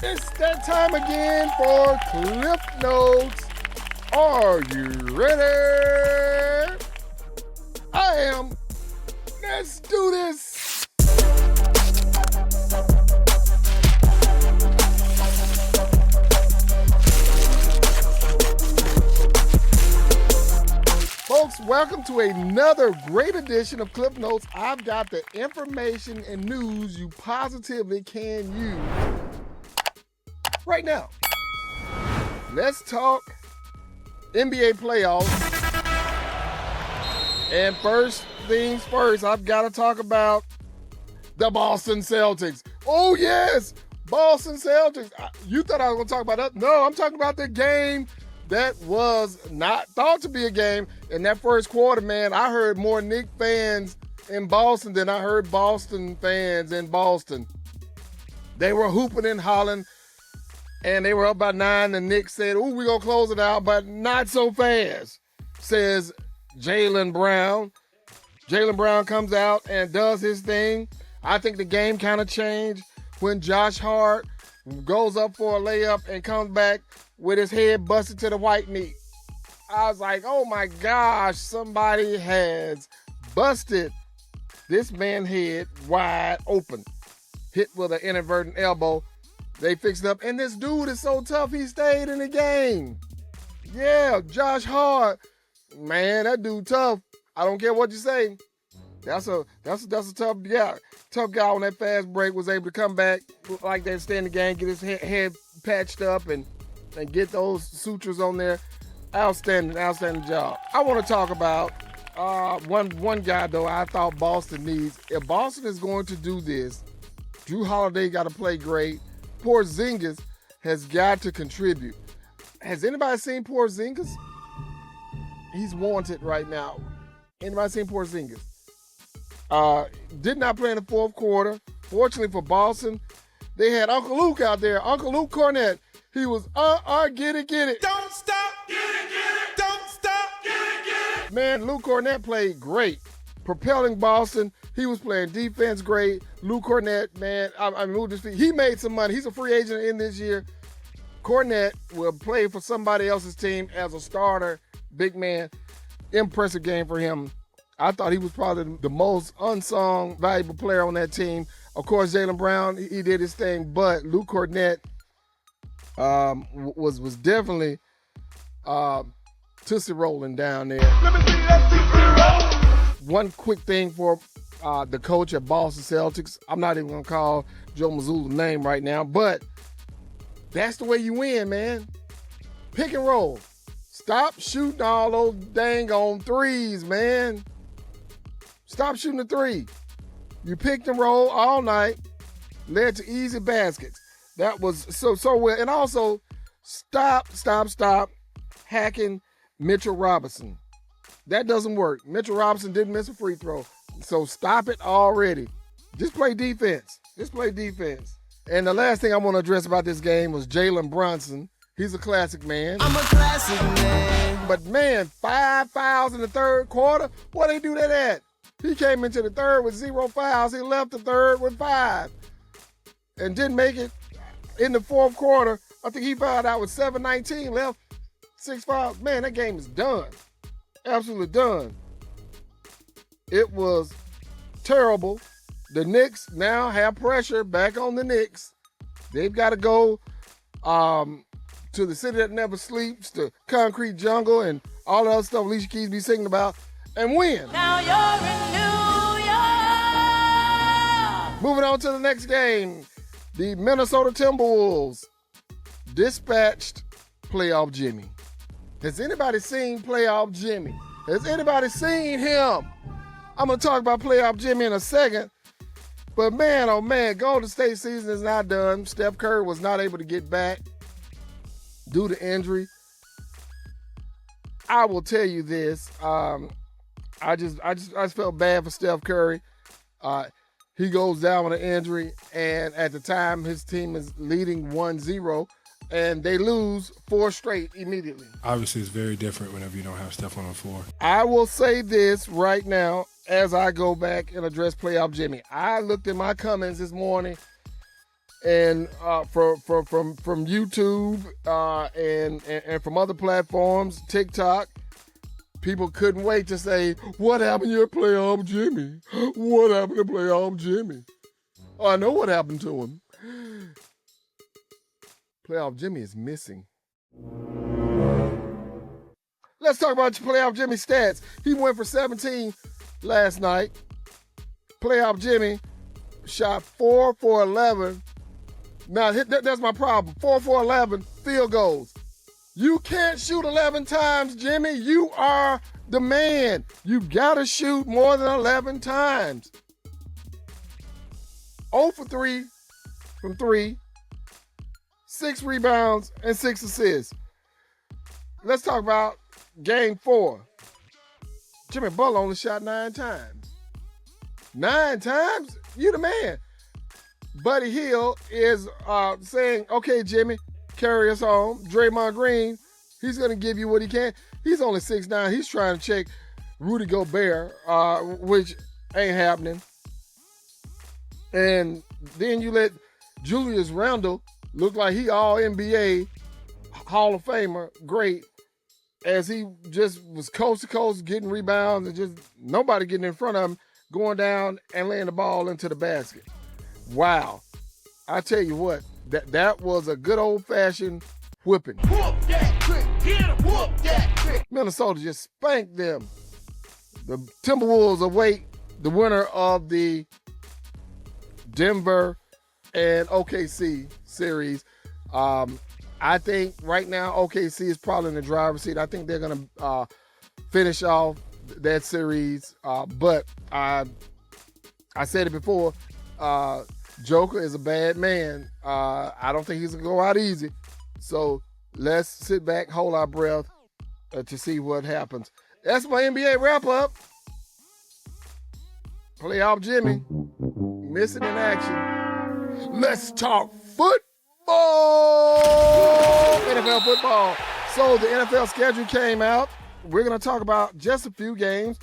It's that time again for Cliff Notes. Are you ready? I am. Let's do this. Folks, welcome to another great edition of Cliff Notes. I've got the information and news you positively can use right now. Let's talk NBA playoffs. And first things first, I've got to talk about the Boston Celtics. Oh, yes, Boston Celtics. You thought I was going to talk about that? No, I'm talking about the game that was not thought to be a game. In that first quarter, man, I heard more Knicks fans in Boston than I heard Boston fans in Boston. They were hooping and hollering, and they were up by 9. The Knicks said, "Ooh, we're going to close it out, but not so fast," says Jaylen Brown. Jaylen Brown comes out and does his thing. I think the game kind of changed when Josh Hart goes up for a layup and comes back with his head busted to the white meat. I was like, oh my gosh, somebody has busted this man's head wide open. Hit with an inadvertent elbow. They fixed it up. And this dude is so tough, he stayed in the game. Yeah, Josh Hart. Man, that dude tough. I don't care what you say. That's a tough guy. Tough guy on that fast break, was able to come back like that, stay in the game, get his head patched up and get those sutures on there. Outstanding job. I want to talk about one guy, though, I thought Boston needs. If Boston is going to do this, Drew Holiday got to play great. Porzingis has got to contribute. Has anybody seen Porzingis? He's wanted right now. Anybody seen Porzingis? Did not play in the fourth quarter. Fortunately for Boston, they had Uncle Luke out there. Uncle Luke Cornett. He was, get it. Don't stop. Get it. Don't stop. Get it. Man, Luke Cornett played great. Propelling Boston. He was playing defense great. Luke Cornett, man, moved his feet. He made some money. He's a free agent in this year. Cornett will play for somebody else's team as a starter. Big man. Impressive game for him. I thought he was probably the most unsung, valuable player on that team. Of course, Jaylen Brown, he did his thing, but Luke Cornett was definitely Tootsie rolling down there. Let me see that Tootsie roll. One quick thing for the coach at Boston Celtics. I'm not even going to call Joe Mazzulla's name right now, but that's the way you win, man. Pick and roll. Stop shooting all those dang on threes, man. Stop shooting the three. You picked and roll all night, led to easy baskets. That was so well. And also, stop hacking Mitchell Robinson. That doesn't work. Mitchell Robinson didn't miss a free throw. So stop it already. Just play defense. And the last thing I want to address about this game was Jalen Brunson. He's a classic man. I'm a classic man. But man, 5 fouls in the third quarter. Where they do that at? He came into the third with 0 fouls. He left the third with 5. And didn't make it in the fourth quarter. I think he fouled out with 7:19 left. 6 fouls. Man, that game is done. Absolutely done. It was terrible. The Knicks now have pressure back on the Knicks. They've got to go to the city that never sleeps, the concrete jungle, and all the other stuff Alicia Keys be singing about, and win. Now you're in New York. Moving on to the next game. The Minnesota Timberwolves dispatched Playoff Jimmy. Has anybody seen Playoff Jimmy? Has anybody seen him? I'm going to talk about Playoff Jimmy in a second. But man, oh man, Golden State season is not done. Steph Curry was not able to get back due to injury. I will tell you this. I just felt bad for Steph Curry. He goes down with an injury, and at the time, his team is leading 1-0, and they lose 4 straight immediately. Obviously, it's very different whenever you don't have Steph on the floor. I will say this right now as I go back and address Playoff Jimmy. I looked at my comments this morning, and from YouTube and from other platforms, TikTok, people couldn't wait to say, "What happened to your playoff Jimmy? What happened to playoff Jimmy?" Oh, I know what happened to him. Playoff Jimmy is missing. Let's talk about playoff Jimmy stats. He went for 17 last night. Playoff Jimmy shot 4 for 11. Now, that's my problem. 4 for 11 field goals. You can't shoot 11 times, Jimmy. You are the man. You got to shoot more than 11 times. 0 for 3 from 3. 6 rebounds and 6 assists. Let's talk about game 4. Jimmy Butler only shot 9 times. 9 times? You the man. Buddy Hield is saying, "Okay, Jimmy, carry us home." Draymond Green, he's going to give you what he can. He's only 6'9". He's trying to check Rudy Gobert, which ain't happening. And then you let Julius Randle look like he all NBA, Hall of Famer, great, as he just was coast to coast getting rebounds and just nobody getting in front of him, going down and laying the ball into the basket. Wow. I tell you what, that was a good old-fashioned whipping. Whoop that trick. Get him. Whoop that trick. Minnesota just spanked them. The Timberwolves await the winner of the Denver and OKC series. I think right now OKC is probably in the driver's seat. I think they're going to finish off that series. But I said it before, Joker is a bad man. I don't think he's going to go out easy. So let's sit back, hold our breath to see what happens. That's my NBA wrap-up. Playoff Jimmy, missing in action. Let's talk football! NFL football. So the NFL schedule came out. We're going to talk about just a few games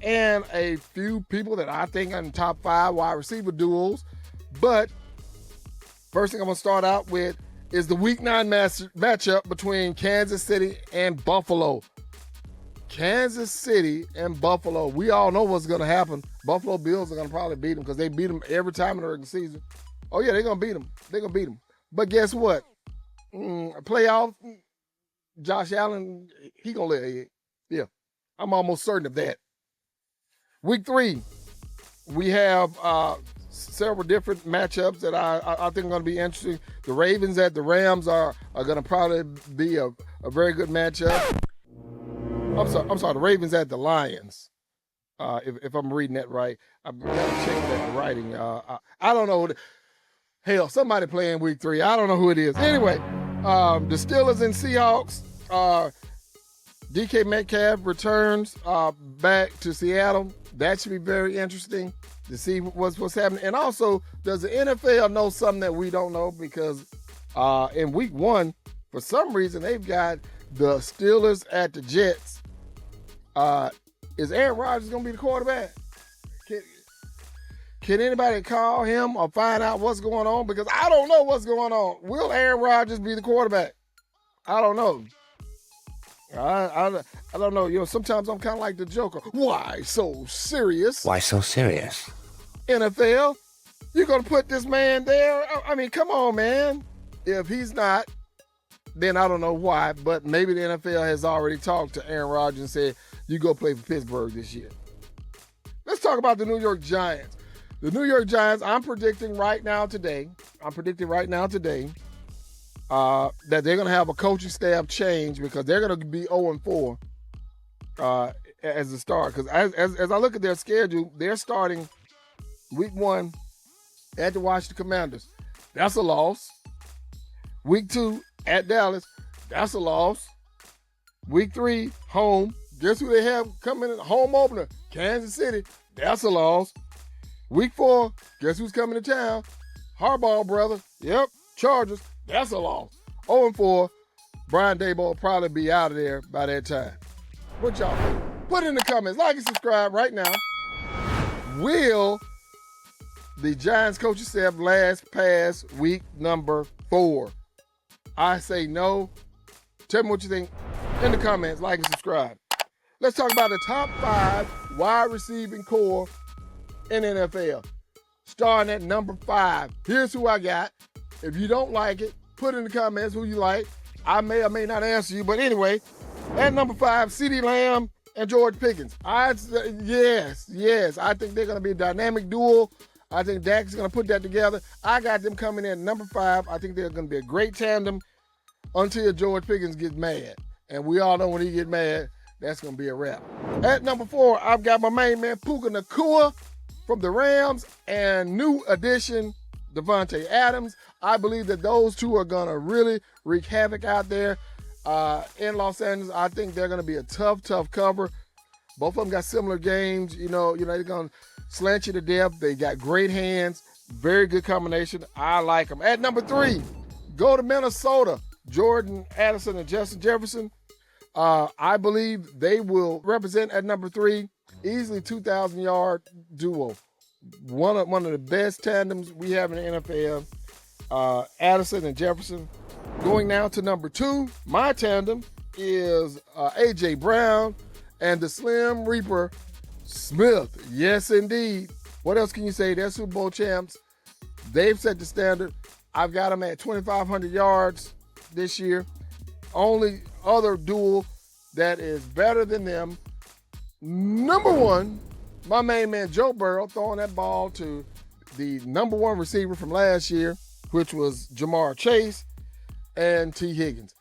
and a few people that I think are in the top 5 wide receiver duels. But first thing I'm going to start out with is the Week 9 matchup between Kansas City and Buffalo. Kansas City and Buffalo. We all know what's going to happen. Buffalo Bills are going to probably beat them because they beat them every time in the regular season. Oh, yeah, they're going to beat them. They're going to beat them. But guess what? Playoff, Josh Allen, he going to lay it. Yeah, I'm almost certain of that. Week 3, we have several different matchups that I think are going to be interesting. The Ravens at the Rams are going to probably be a very good matchup. I'm sorry, the Ravens at the Lions. If I'm reading that right, I'm going to check that writing. I don't know. Hell, somebody playing week 3. I don't know who it is. Anyway, the Steelers and Seahawks. DK Metcalf returns back to Seattle. That should be very interesting to see what's happening. And also, does the NFL know something that we don't know? Because in week 1, for some reason, they've got the Steelers at the Jets. Is Aaron Rodgers going to be the quarterback? Can anybody call him or find out what's going on? Because I don't know what's going on. Will Aaron Rodgers be the quarterback? I don't know. I don't know. You know, sometimes I'm kind of like the Joker. Why so serious? Why so serious? NFL, you're going to put this man there? I mean, come on, man. If he's not, then I don't know why. But maybe the NFL has already talked to Aaron Rodgers and said, you go play for Pittsburgh this year. Let's talk about the New York Giants. The New York Giants, I'm predicting right now today, that they're going to have a coaching staff change because they're going to be 0-4 as a start. Because as I look at their schedule, they're starting week 1 at the Washington Commanders. That's a loss. Week 2 at Dallas. That's a loss. Week 3, home. Guess who they have coming in? Home opener. Kansas City. That's a loss. Week 4, guess who's coming to town? Harbaugh brother. Yep, Chargers. That's a loss. 0-4. Brian Daboll will probably be out of there by that time. What y'all think? Put in the comments. Like and subscribe right now. Will the Giants coaching staff last past week number 4? I say no. Tell me what you think in the comments. Like and subscribe. Let's talk about the top 5 wide receiving core in NFL. Starting at number 5. Here's who I got. If you don't like it, put in the comments who you like. I may or may not answer you, but anyway, at number 5, CeeDee Lamb and George Pickens. Yes. I think they're going to be a dynamic duel. I think Dak's going to put that together. I got them coming in at number 5. I think they're going to be a great tandem until George Pickens gets mad. And we all know when he gets mad, that's going to be a wrap. At number 4, I've got my main man, Puka Nacua from the Rams, and new addition, Devontae Adams. I believe that those two are going to really wreak havoc out there in Los Angeles. I think they're going to be a tough cover. Both of them got similar games. You know, they're going to slant you to death. They got great hands. Very good combination. I like them. At number 3, go to Minnesota. Jordan Addison and Justin Jefferson. I believe they will represent at number 3, easily 2,000-yard duo. One of the best tandems we have in the NFL. Addison and Jefferson. Going now to number 2, my tandem is A.J. Brown and the Slim Reaper Smith. Yes, indeed. What else can you say? They're Super Bowl champs. They've set the standard. I've got them at 2,500 yards this year. Only other duel that is better than them. Number 1, my main man Joe Burrow throwing that ball to the number 1 receiver from last year, which was Jamar Chase and T. Higgins.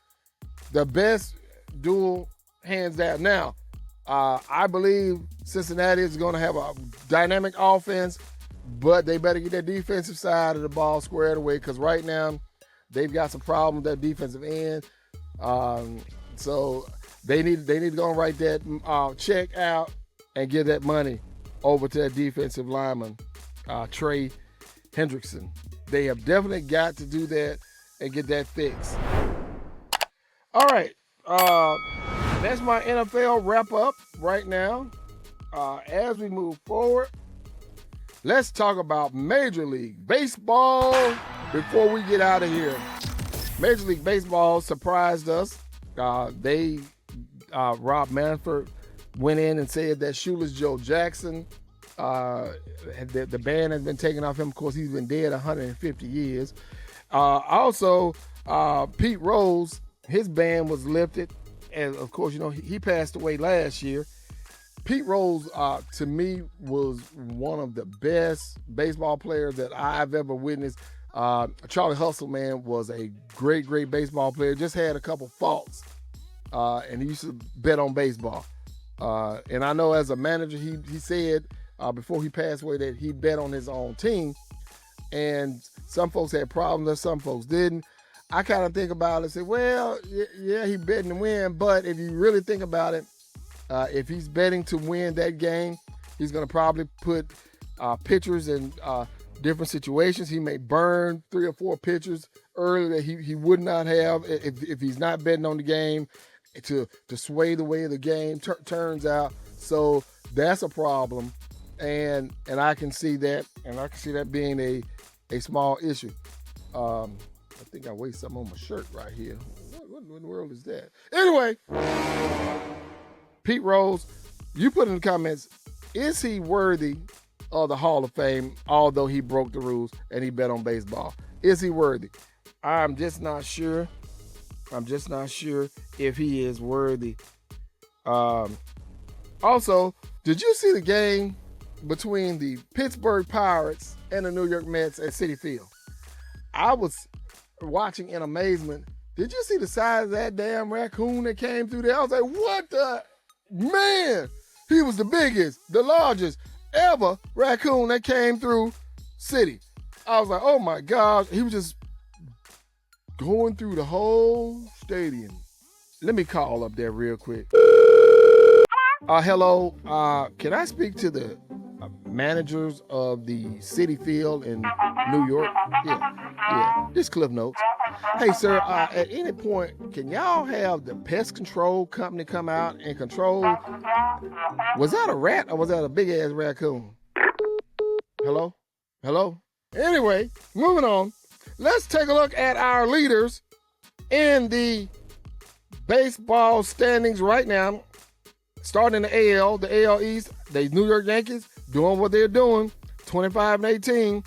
The best duel, hands down. Now, I believe Cincinnati is going to have a dynamic offense, but they better get their defensive side of the ball squared away, because right now they've got some problems with that defensive end. So they need to go and write that check out and give that money over to that defensive lineman, Trey Hendrickson. They have definitely got to do that and get that fixed. All right. That's my NFL wrap up right now. As we move forward, let's talk about Major League Baseball before we get out of here. Major League Baseball surprised us. Rob Manfred went in and said that Shoeless Joe Jackson, the ban has been taken off him. Of course, he's been dead 150 years. Also, Pete Rose, his ban was lifted. And of course, he passed away last year. Pete Rose, to me, was one of the best baseball players that I've ever witnessed. Charlie Hustle, man, was a great baseball player. Just had a couple faults, and he used to bet on baseball. And I know as a manager, he said before he passed away that he bet on his own team. And some folks had problems and some folks didn't. I kind of think about it and say, well, yeah, he betting to win. But if you really think about it, if he's betting to win that game, he's going to probably put pitchers in different situations. He may burn 3 or 4 pitchers early that he would not have if he's not betting on the game to sway the way the game turns out. So that's a problem, and I can see that, being a small issue. I think I waste something on my shirt right here. What in the world is that? Anyway, Pete Rose, you put in the comments, is he worthy of the Hall of Fame, although he broke the rules and he bet on baseball? Is he worthy? I'm just not sure. If he is worthy. Also, did you see the game between the Pittsburgh Pirates and the New York Mets at Citi Field? I was watching in amazement. Did you see the size of that damn raccoon that came through there? I was like, what the? Man, he was the biggest, the largest ever raccoon that came through Citi. I was like, oh my gosh. He was just going through the whole stadium. Let me call up there real quick. Hello. Can I speak to the managers of the Citi Field in New York? Yeah. This Cliff Notes. Hey, sir, at any point, can y'all have the pest control company come out and control? Was that a rat or was that a big-ass raccoon? Hello? Hello? Anyway, moving on. Let's take a look at our leaders in the baseball standings right now. Starting in the AL East, the New York Yankees doing what they're doing, 25-18.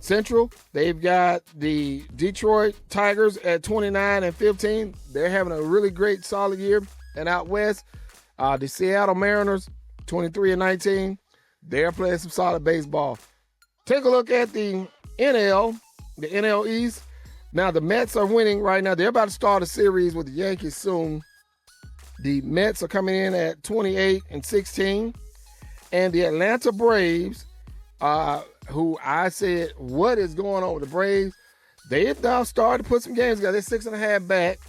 Central, they've got the Detroit Tigers at 29-15. They're having a really great, solid year. And out west, the Seattle Mariners, 23-19. They're playing some solid baseball. Take a look at the NL East. Now, the Mets are winning right now. They're about to start a series with the Yankees soon. The Mets are coming in at 28-16. And the Atlanta Braves, who I said, what is going on with the Braves? They've now started to put some games together. They're 6.5 back,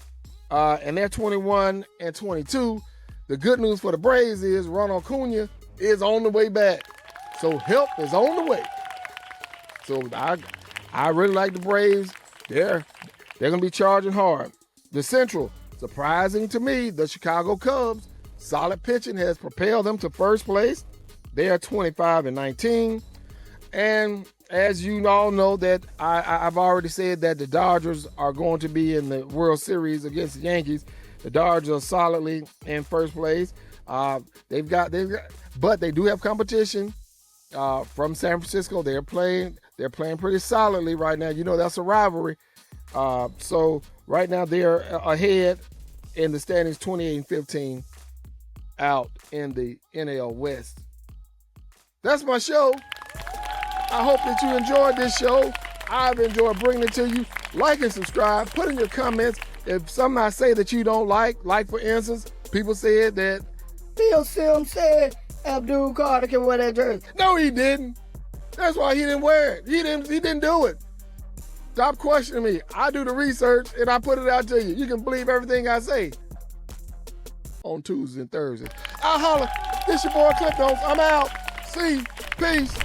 and they're 21-22. The good news for the Braves is Ronald Acuna is on the way back. So help is on the way. So I really like the Braves. They're going to be charging hard. The Central, surprising to me, the Chicago Cubs, solid pitching has propelled them to first place. They are 25-19. And as you all know that I've already said that the Dodgers are going to be in the World Series against the Yankees. The Dodgers are solidly in first place. But they do have competition from San Francisco. They're playing pretty solidly right now. You know, that's a rivalry. So right now they're ahead in the standings, 28-15 out in the NL West. That's my show. I hope that you enjoyed this show. I've enjoyed bringing it to you. Like and subscribe. Put in your comments if something I say that you don't like for instance, people said that Bill Sims said Abdul Carter can wear that jersey. No, he didn't. That's why he didn't wear it. He didn't do it. Stop questioning me. I do the research and I put it out to you. You can believe everything I say on Tuesdays and Thursdays. I'll holler. This your boy Cliff Notes. I'm out. See. Peace.